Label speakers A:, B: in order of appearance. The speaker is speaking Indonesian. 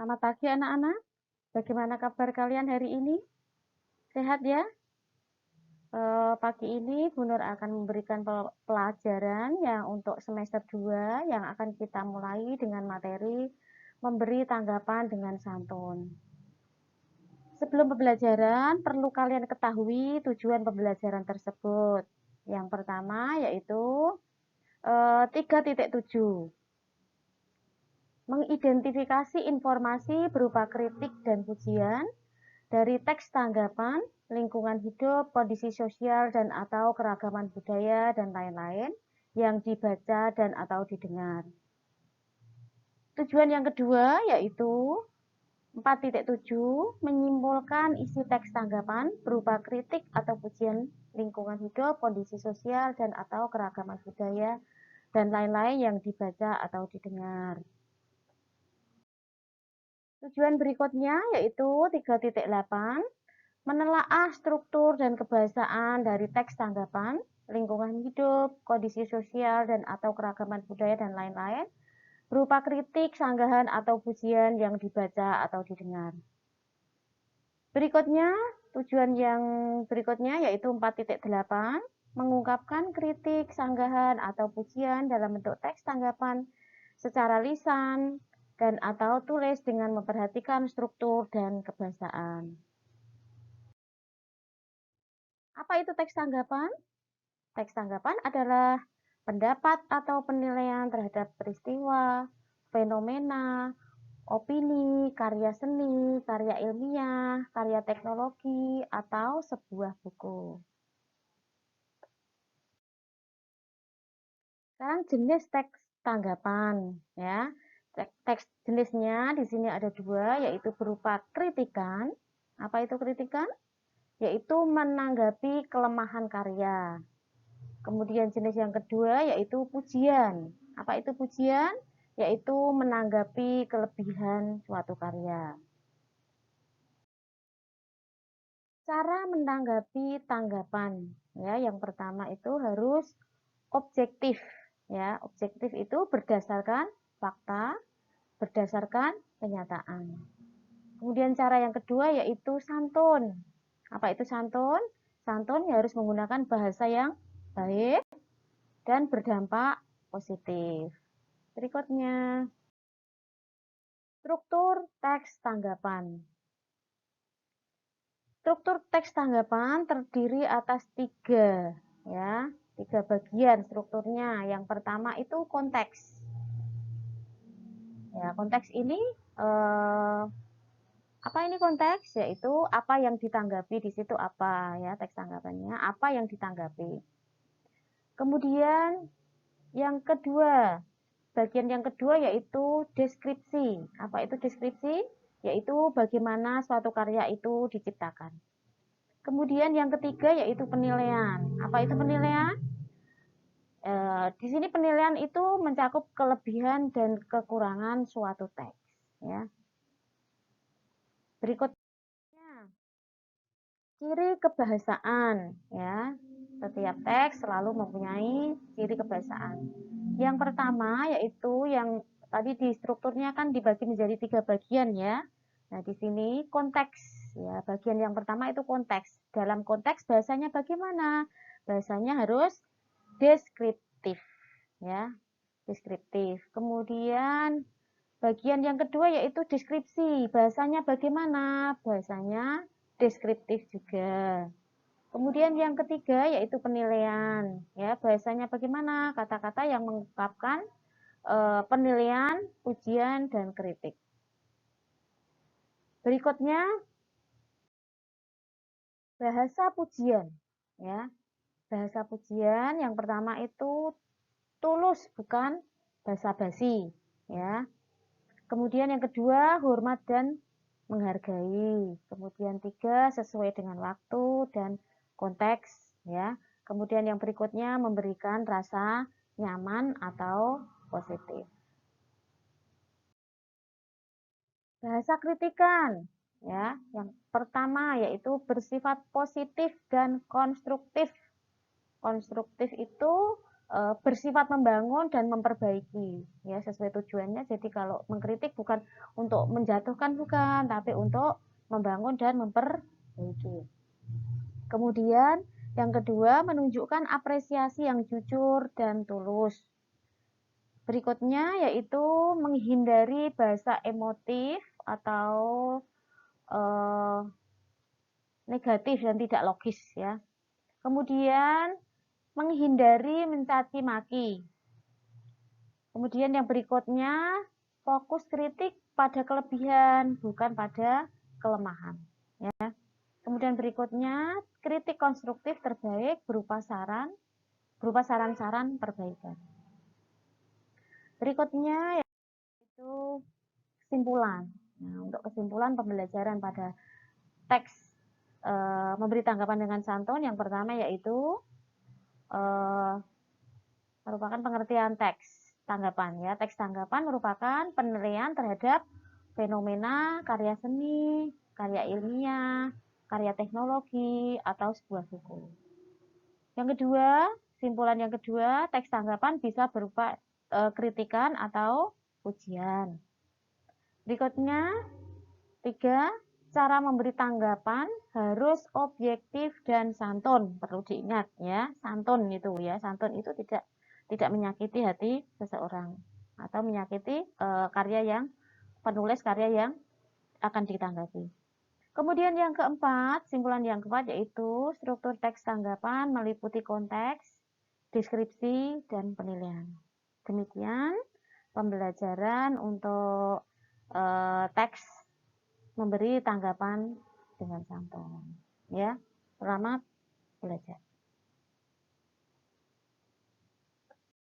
A: Selamat pagi anak-anak. Bagaimana kabar kalian hari ini? Sehat ya? Pagi ini Bu Nur akan memberikan pelajaran yang untuk semester 2 yang akan kita mulai dengan materi memberi tanggapan dengan santun. Sebelum pembelajaran, perlu kalian ketahui tujuan pembelajaran tersebut. Yang pertama yaitu 3.7. Mengidentifikasi informasi berupa kritik dan pujian dari teks tanggapan, lingkungan hidup, kondisi sosial dan/atau keragaman budaya, dan lain-lain yang dibaca dan/atau didengar. Tujuan yang kedua yaitu 4.7 menyimpulkan isi teks tanggapan berupa kritik atau pujian lingkungan hidup, kondisi sosial dan/atau keragaman budaya, dan lain-lain yang dibaca atau didengar. Tujuan berikutnya yaitu 3.8 menelaah struktur dan kebahasaan dari teks tanggapan, lingkungan hidup, kondisi sosial dan/atau keragaman budaya dan lain-lain berupa kritik, sanggahan atau pujian yang dibaca atau didengar. Berikutnya, tujuan yang berikutnya yaitu 4.8 mengungkapkan kritik, sanggahan atau pujian dalam bentuk teks tanggapan secara lisan dan/atau tulis dengan memperhatikan struktur dan kebahasaan. Apa itu teks tanggapan? Teks tanggapan adalah pendapat atau penilaian terhadap peristiwa, fenomena, opini, karya seni, karya ilmiah, karya teknologi, atau sebuah buku. Sekarang jenis teks tanggapan, ya. Teks jenisnya di sini ada dua, yaitu berupa kritikan. Apa itu kritikan? Yaitu menanggapi kelemahan karya. Kemudian jenis yang kedua yaitu pujian. Apa itu pujian? Yaitu menanggapi kelebihan suatu karya. Cara menanggapi tanggapan, ya, yang pertama itu harus objektif, ya. Objektif itu berdasarkan fakta, berdasarkan kenyataan. Kemudian cara yang kedua yaitu santun. Apa itu santun? Santun harus menggunakan bahasa yang baik dan berdampak positif. Berikutnya, struktur teks tanggapan. Struktur teks tanggapan terdiri atas tiga, ya, tiga bagian strukturnya. Yang pertama itu konteks. Ya, konteks ini apa ini konteks? Yaitu apa yang ditanggapi di situ apa, ya, teks tanggapannya, apa yang ditanggapi. Kemudian yang kedua, bagian yang kedua yaitu deskripsi. Apa itu deskripsi? Yaitu bagaimana suatu karya itu diciptakan. Kemudian yang ketiga yaitu penilaian. Apa itu penilaian? Di sini penilaian itu mencakup kelebihan dan kekurangan suatu teks. Ya. Berikutnya, ciri kebahasaan. Ya. Setiap teks selalu mempunyai ciri kebahasaan. Yang pertama yaitu yang tadi di strukturnya kan dibagi menjadi tiga bagian ya. Nah, di sini konteks ya. Bagian yang pertama itu konteks. Dalam konteks bahasanya bagaimana? Bahasanya harus deskriptif ya. Deskriptif. Kemudian bagian yang kedua yaitu deskripsi. Bahasanya bagaimana? Bahasanya deskriptif juga. Kemudian yang ketiga yaitu penilaian. Ya, bahasanya bagaimana? Kata-kata yang mengungkapkan penilaian, pujian, dan kritik. Berikutnya bahasa pujian. Ya, bahasa pujian yang pertama itu tulus, bukan basa-basi. Ya. Kemudian yang kedua hormat dan menghargai. Kemudian tiga sesuai dengan waktu dan konteks. Ya. Kemudian yang berikutnya memberikan rasa nyaman atau positif. Bahasa kritikan, ya. Yang pertama yaitu bersifat positif dan konstruktif. Konstruktif itu bersifat membangun dan memperbaiki, ya sesuai tujuannya. Jadi kalau mengkritik bukan untuk menjatuhkan, bukan, tapi untuk membangun dan memperbaiki. Kemudian yang kedua, menunjukkan apresiasi yang jujur dan tulus. Berikutnya yaitu menghindari bahasa emotif atau negatif dan tidak logis, ya. Kemudian menghindari mencaci maki. Kemudian yang berikutnya, fokus kritik pada kelebihan, bukan pada kelemahan. Ya. Kemudian berikutnya, kritik konstruktif terbaik berupa saran-saran perbaikan. Berikutnya yaitu kesimpulan. Nah, untuk kesimpulan pembelajaran pada teks memberi tanggapan dengan santun, yang pertama yaitu merupakan pengertian teks tanggapan, ya. Teks tanggapan merupakan penilaian terhadap fenomena, karya seni, karya ilmiah, karya teknologi, atau sebuah buku. Yang kedua, simpulan yang kedua, teks tanggapan bisa berupa kritikan atau pujian. Berikutnya, 3, cara memberi tanggapan harus objektif dan santun. Perlu diingat, ya, santun itu, ya. Santun itu tidak menyakiti hati seseorang atau menyakiti penulis karya yang akan ditanggapi. Kemudian yang keempat, simpulan yang keempat yaitu struktur teks tanggapan meliputi konteks, deskripsi, dan penilaian. Demikian pembelajaran untuk teks memberi tanggapan dengan santun. Ya, selamat belajar.